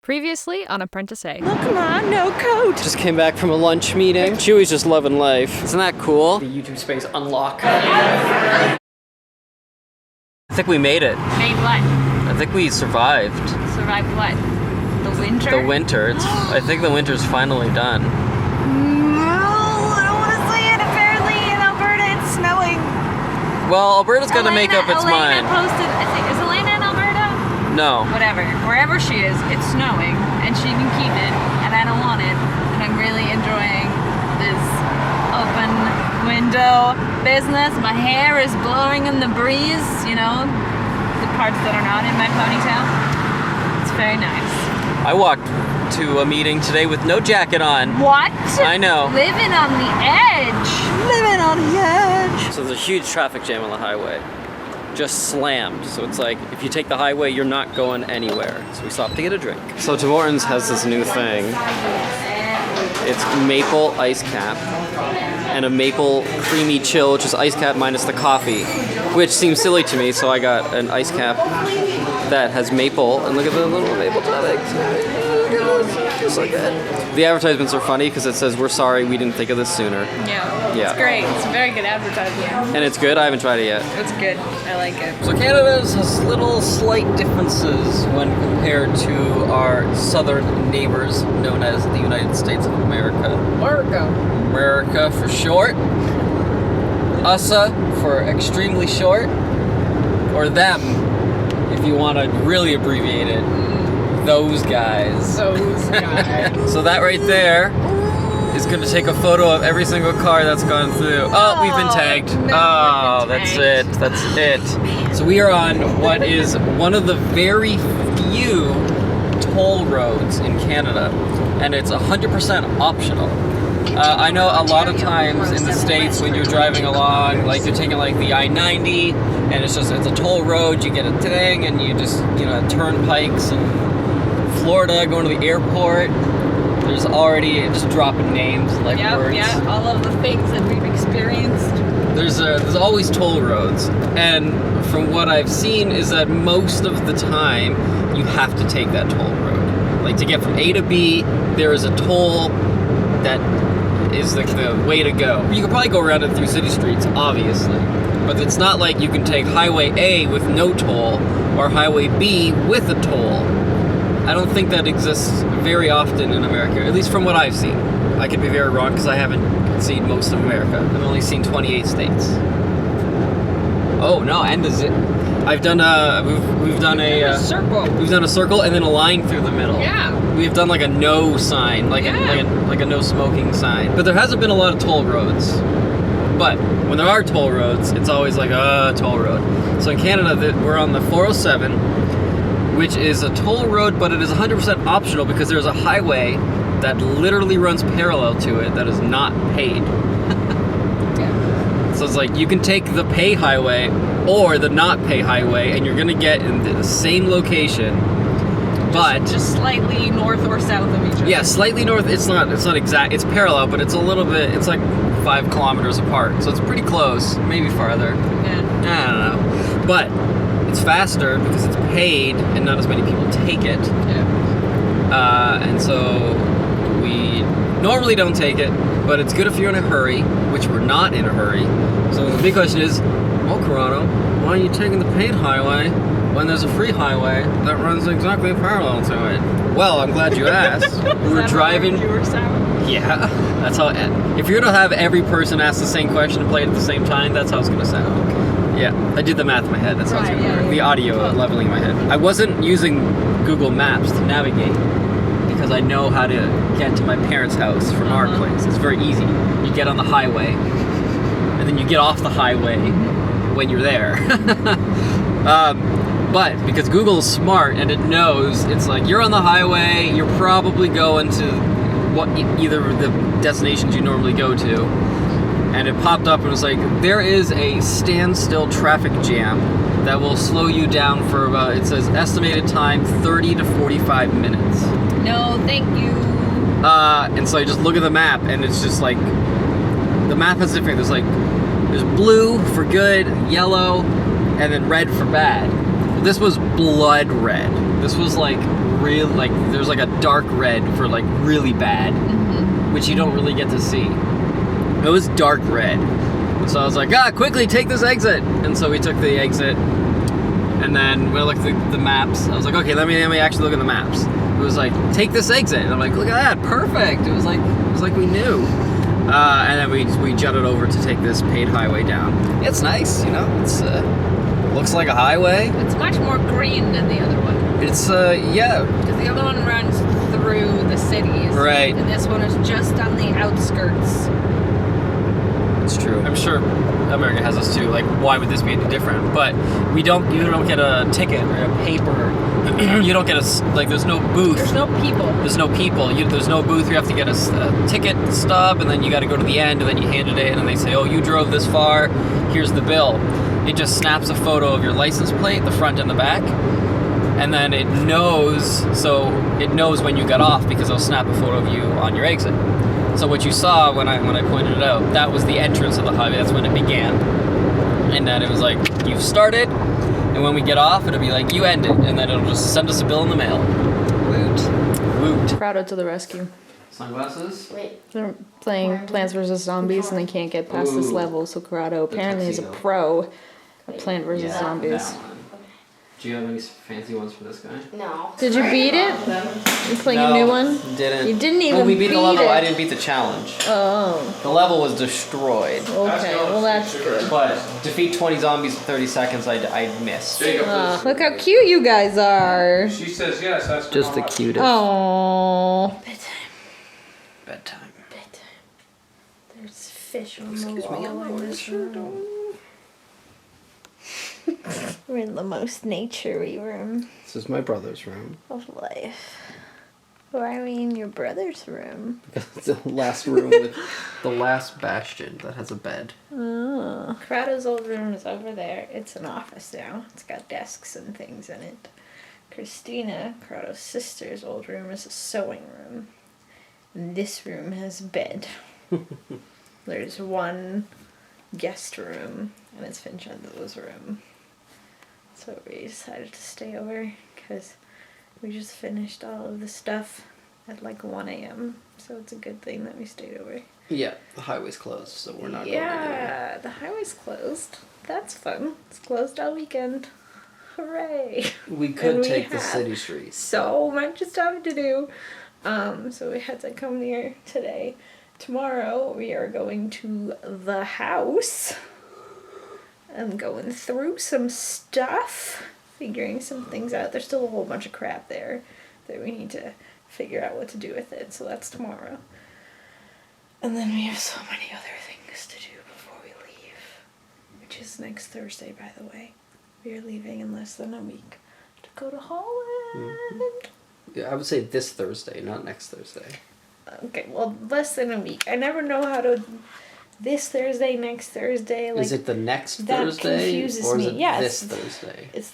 Previously on ApprenticeEh. Oh, come on, no coat. Just came back from a lunch meeting. Chewy's just loving life. Isn't that cool? The YouTube space unlock. I think we made it. Made what? I think we survived. Survived what? The winter? The winter. I think the winter's finally done. No, I don't want to see it. Apparently in Alberta it's snowing. Well, Alberta's got to make up its mind. Posted, I think, is Elena in Alberta? No. Whatever. Wherever she is, it's snowing, and she can keep it, and I don't want it. And I'm really enjoying this open window business. My hair is blowing in the breeze, you know, the parts that are not in my ponytail. It's very nice. I walked to a meeting today with no jacket on. What? I know. Living on the edge. Living on the edge. So there's a huge traffic jam on the highway. Just slammed. So it's like, if you take the highway, you're not going anywhere. So we stopped to get a drink. So Tim Hortons has this new thing. It's maple ice cap and a maple creamy chill, which is ice cap minus the coffee, which seems silly to me. So I got an ice cap that has maple, and look at the little maple toppings. Just like that. The advertisements are funny because it says, "We're sorry, we didn't think of this sooner." Yeah. It's great. It's a very good advertisement. And it's good. I haven't tried it yet. It's good. I like it. So Canada has little slight differences when compared to our southern neighbors known as the United States of America. America for short. USA for extremely short. Or them, if you want to really abbreviate it. Those guys. So that right there is going to take a photo of every single car that's gone through. Oh, we've been tagged. Oh, that's it. So we are on what is one of the very few toll roads in Canada, and it's 100% optional. I know a lot of times in the States when you're driving along, like you're taking like the I-90, and it's a toll road, you get a thing, and you just, turnpikes, and Florida, going to the airport, there's already just dropping names like words. Yeah, all of the things that we've experienced. There's always toll roads, and from what I've seen is that most of the time you have to take that toll road. Like to get from A to B, there is a toll that is the way to go. You can probably go around it through city streets, obviously, but it's not like you can take Highway A with no toll or Highway B with a toll. I don't think that exists very often in America, at least from what I've seen. I could be very wrong because I haven't seen most of America. I've only seen 28 states. Oh no, and I've done we've done a circle. We've done a circle and then a line through the middle. Yeah. We've done like a no sign, like a no smoking sign. But there hasn't been a lot of toll roads. But when there are toll roads, it's always like a toll road. So in Canada, we're on the 407, which is a toll road, but it is 100% optional because there's a highway that literally runs parallel to it that is not paid. So it's like you can take the pay highway or the not pay highway, and you're gonna get in the same location, but just slightly north or south of each other. Yeah, slightly north. It's not exact. It's parallel, but it's a little bit. It's like 5 kilometers apart, so it's pretty close. Maybe farther. Yeah. I don't know, but it's faster because it's paid and not as many people take it. Yeah. And so we normally don't take it, but it's good if you're in a hurry, which we're not in a hurry. So the big question is, well, Corrado, why are you taking the paid highway when there's a free highway that runs exactly parallel to it? Well, I'm glad you asked. We were driving. Yeah, that's how. If you're gonna have every person ask the same question and play it at the same time, that's how it's gonna sound. Yeah, I did the math in my head. That's how it's gonna work. The audio leveling in my head. I wasn't using Google Maps to navigate because I know how to get to my parents' house from our place. It's very easy. You get on the highway, and then you get off the highway when you're there. But because Google is smart and it knows, it's like you're on the highway, you're probably going to either the destinations you normally go to, and it popped up and it was like, there is a standstill traffic jam that will slow you down for about, it says estimated time 30 to 45 minutes. No, thank you. And so I just look at the map and it's just like, the map has different, there's blue for good, yellow, and then red for bad. This was blood red. This was like real, like, there's like a dark red for like really bad, which you don't really get to see. It was dark red. So I was like, quickly take this exit. And so we took the exit. And then when I looked at the maps, I was like, okay, let me actually look at the maps. It was like, take this exit. And I'm like, look at that, perfect. It was like we knew. And then we jutted over to take this paid highway down. It's nice, you know. It's looks like a highway. It's much more green than the other one. It's yeah. Because the other one runs through the cities. Right. And this one is just on the outskirts. It's true. I'm sure America has this too. Like, why would this be any different? But you don't get a ticket or a paper. You don't get there's no booth. There's no people. There's no people. There's no booth. You have to get a ticket stub, and then you got to go to the end, and then you hand it in, and they say, oh, you drove this far. Here's the bill. It just snaps a photo of your license plate, the front and the back, and then it knows when you got off because it'll snap a photo of you on your exit. So what you saw when I pointed it out, that was the entrance of the highway. That's when it began. And then it was like, you've started, and when we get off, it'll be like, you ended, and then it'll just send us a bill in the mail. Woot. Corrado to the rescue. Sunglasses? Wait. They're playing Plants vs. Zombies and they can't get past this level, so Corrado apparently is a pro at Plant vs. Zombies. Do you have any fancy ones for this guy? No. Did you beat it? You playing a new one? Didn't. You didn't even Well, we beat the level. it. I didn't beat the challenge. Oh. The level was destroyed. Okay, well that's good. But defeat 20 zombies in 30 seconds, I missed. Look how cute you guys are. She says yes. That's Just the cutest. Oh. Bedtime. There's fish on the Excuse me, wall in this room. We're in the most nature-y room This is my brother's room. of life. Why are we in your brother's room? It's the last room with the last bastion that has a bed. Oh. Corrado's old room is over there. It's an office now. It's got desks and things in it. Christina, Corrado's sister's old room, is a sewing room. And this room has a bed. There's one guest room, and it's Vincenzo's room. So we decided to stay over because we just finished all of the stuff at like 1 a.m. So it's a good thing that we stayed over. Yeah, the highway's closed, so we're not going Yeah, the highway's closed. That's fun. It's closed all weekend. Hooray! We could And we take the have city streets. So much stuff to do. So we had to come here today. Tomorrow we are going to the house. I'm going through some stuff, figuring some things out. There's still a whole bunch of crap there that we need to figure out what to do with it, so that's tomorrow. And then we have so many other things to do before we leave, which is next Thursday, by the way. We are leaving in less than a week to go to Holland. Yeah, I would say this Thursday, not next Thursday. Okay, well, less than a week. I never know how to... This Thursday, next Thursday, like... Is it the next that Thursday? confuses or is me. it Yes. this Thursday? It's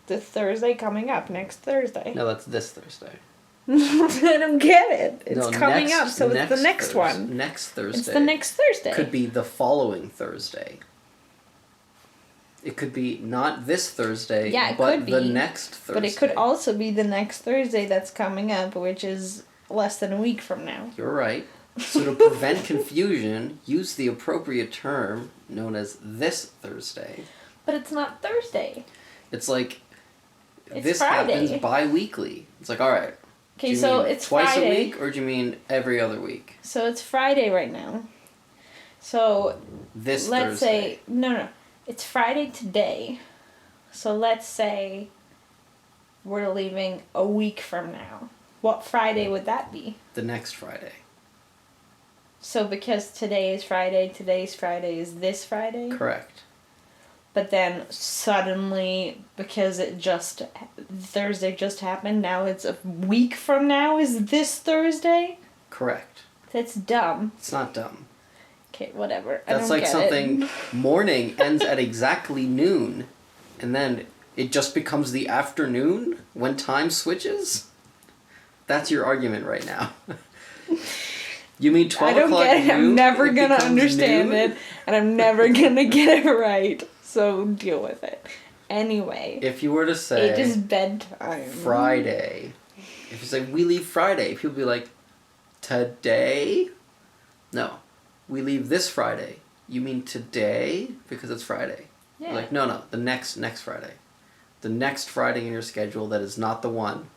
the Thursday coming up, next Thursday. No, that's this Thursday. I don't get it. It's No, coming up, so it's the next Thurs- one. Next Thursday. It's the next Thursday. Could be the following Thursday. It could be not this Thursday, Yeah, it but could the be. next Thursday. But it could also be the next Thursday that's coming up, which is less than a week from now. You're right. So to prevent confusion, use the appropriate term known as this Thursday. But it's not Thursday. It's like It's this Friday. happens bi-weekly. It's like, all right. Do Okay, you so mean it's twice Friday. a week, or do you mean every other week? So it's Friday right now. So This let's Thursday. say no. It's Friday today. So let's say we're leaving a week from now. What Friday would that be? The next Friday. So because today is Friday, today's Friday is this Friday? Correct. But then suddenly, because Thursday just happened, now it's a week from now is this Thursday? Correct. That's dumb. It's not dumb. Okay, whatever. I That's don't like get something it. morning ends at exactly noon, and then it just becomes the afternoon when time switches? That's your argument right now. You mean 12 I don't o'clock get it. I'm noon, never it gonna becomes understand noon? it, and I'm never gonna get it right. So deal with it. Anyway, If you were to say it is bedtime. Friday, If you say, we leave Friday, people be like, today? No. We leave this Friday. You mean today? Because it's Friday. Yeah. Like, no, the next Friday. The next Friday in your schedule that is not the one,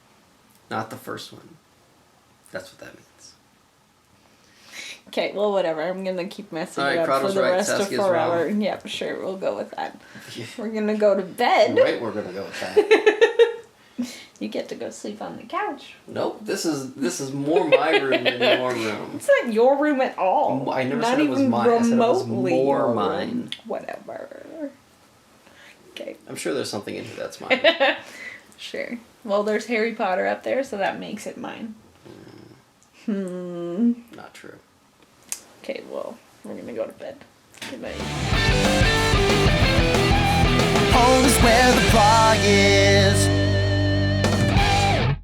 not the first one. That's what that means. Okay, well, whatever. I'm gonna keep messing Alright, it up Corrado's for the right, rest Saskia's of forever. wrong. Yep, sure, we'll go with that. We're gonna go to bed. Right, we're gonna go with that. You get to go sleep on the couch. Nope, this is more my room than your room. It's not your room at all. I never Not said it was even mine. I said it was remotely more your room. mine. Whatever. Okay. I'm sure there's something in here that's mine. Sure. Well, there's Harry Potter up there, so that makes it mine. Not true. Okay, well, we're gonna go to bed. Good night. Home is where the bar is.